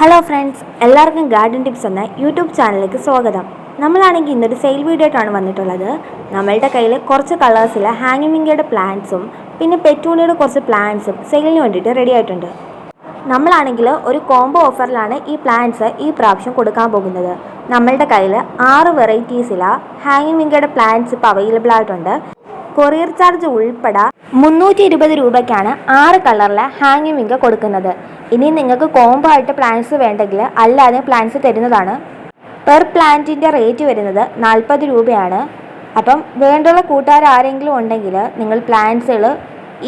Hello friends, എല്ലാവർക്കും garden tips എന്ന YouTube ചാനലിലേക്ക് സ്വാഗതം. നമ്മളാണെങ്കിൽ ഇന്നൊരു സെയിൽ വീഡിയോ ആയിട്ടാണ് വന്നിട്ടുള്ളത്. നമ്മളുടെ കയ്യിൽ കുറച്ച് കളേഴ്സിലെ ഹാങ്ങിമിങ്കയുടെ പ്ലാന്റ്സും പിന്നെ പെറ്റൂണിയുടെ കുറച്ച് പ്ലാന്റ്സും സെയിലിന് വേണ്ടിയിട്ട് റെഡി ആയിട്ടുണ്ട്. നമ്മളാണെങ്കിൽ ഒരു കോംബോ ഓഫറിലാണ് ഈ പ്ലാന്റ്സ് ഈ പ്രാവശ്യം കൊടുക്കാൻ പോകുന്നത്. നമ്മളുടെ കയ്യിൽ 6 വെറൈറ്റീസിലാണ് ഹാങ്ങിമിങ്കയുടെ പ്ലാന്റ്സ് ഇപ്പോൾ അവൈലബിൾ ആയിട്ടുണ്ട്. കൊറിയർ ചാർജ് ഉൾപ്പെടെ 320 രൂപയ്ക്കാണ് 6 കളറിലെ ഹാങ്ങിമിങ്ക കൊടുക്കുന്നത്. ഇനി നിങ്ങൾക്ക് കോംബോ ആയിട്ട് പ്ലാന്റ്സ് വേണ്ടെങ്കിൽ അല്ലാതെ പ്ലാന്റ്സ് തരുന്നതാണ്. പെർ പ്ലാന്റിൻ്റെ റേറ്റ് വരുന്നത് 40 രൂപയാണ്. അപ്പം വേണ്ടുള്ള കൂട്ടുകാർ ആരെങ്കിലും ഉണ്ടെങ്കിൽ നിങ്ങൾ പ്ലാന്റ്സുകൾ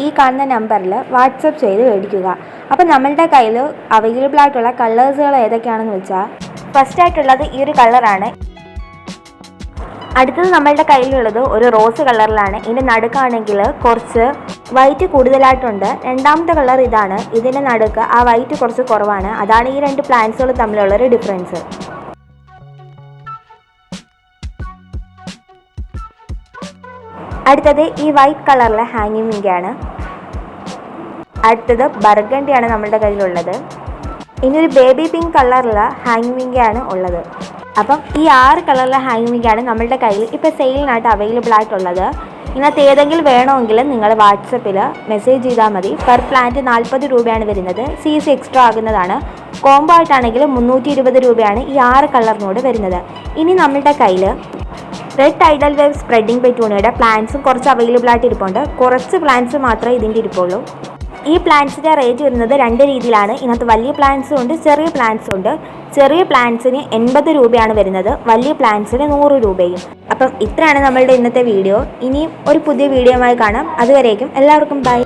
ഈ കാണുന്ന നമ്പറിൽ വാട്സപ്പ് ചെയ്ത് മേടിക്കുക. അപ്പം നമ്മളുടെ കയ്യിൽ അവൈലബിൾ ആയിട്ടുള്ള കളേഴ്സുകൾ ഏതൊക്കെയാണെന്ന് വെച്ചാൽ, ഫസ്റ്റ് ആയിട്ടുള്ളത് ഈ ഒരു കളറാണ്. അടുത്തത് നമ്മളുടെ കയ്യിലുള്ളത് ഒരു റോസ് കളറിലാണ്. ഇതിൻ്റെ നടുക്കാണെങ്കിൽ കുറച്ച് വൈറ്റ് കൂടുതലായിട്ടുണ്ട്. രണ്ടാമത്തെ കളർ ഇതാണ്. ഇതിൻ്റെ നടുക്ക് ആ വൈറ്റ് കുറച്ച് കുറവാണ്. അതാണ് ഈ രണ്ട് പ്ലാന്റ്സുകൾ തമ്മിലുള്ളൊരു ഡിഫറൻസ്. അടുത്തത് ഈ വൈറ്റ് കളറിലെ ഹാങ്ങിമിങ്കയാണ്. അടുത്തത് ബർഗണ്ടിയാണ് നമ്മളുടെ കയ്യിലുള്ളത്. ഇനിയൊരു ബേബി പിങ്ക് കളറിലെ ഹാങ്ങിമിങ്കയാണ് ഉള്ളത്. അപ്പം ഈ 6 കളറിലെ ഹാങ്ങിമിങ്കാണ് നമ്മളുടെ കയ്യിൽ ഇപ്പോൾ സെയിലിനായിട്ട് അവൈലബിൾ ആയിട്ടുള്ളത്. ഇതിനകത്ത് ഏതെങ്കിലും വേണമെങ്കിൽ നിങ്ങൾ വാട്സപ്പിൽ മെസ്സേജ് ചെയ്താൽ മതി. പെർ പ്ലാന്റ് 40 രൂപയാണ് വരുന്നത്. CC എക്സ്ട്രാ ആകുന്നതാണ്. കോംബോ ആയിട്ടാണെങ്കിൽ 320 രൂപയാണ് ഈ 6 കളറിനോട് വരുന്നത്. ഇനി നമ്മളുടെ കയ്യിൽ റെഡ് ടൈഡൽ വേവ് സ്പ്രെഡിംഗ് പെറ്റൂണിയുടെ പ്ലാന്റ്സും കുറച്ച് അവൈലബിൾ ആയിട്ട് ഇരിപ്പുണ്ട്. കുറച്ച് പ്ലാന്റ്സ് മാത്രമേ ഇതിൻ്റെ ഇരിപ്പുള്ളൂ. ഈ പ്ലാന്റ്സിൻ്റെ റേറ്റ് വരുന്നത് 2 രീതിയിലാണ്. ഇതിനകത്ത് വലിയ പ്ലാന്റ്സും ഉണ്ട്, ചെറിയ പ്ലാന്റ്സും ഉണ്ട്. ചെറിയ പ്ലാന്റ്സിന് 80 രൂപയാണ് വരുന്നത്, വലിയ പ്ലാന്റ്സിന് 100 രൂപയും. അപ്പം ഇത്രയാണ് നമ്മളുടെ ഇന്നത്തെ വീഡിയോ. ഇനിയും ഒരു പുതിയ വീഡിയോയുമായി കാണാം. അതുവരേക്കും എല്ലാവർക്കും ബൈ.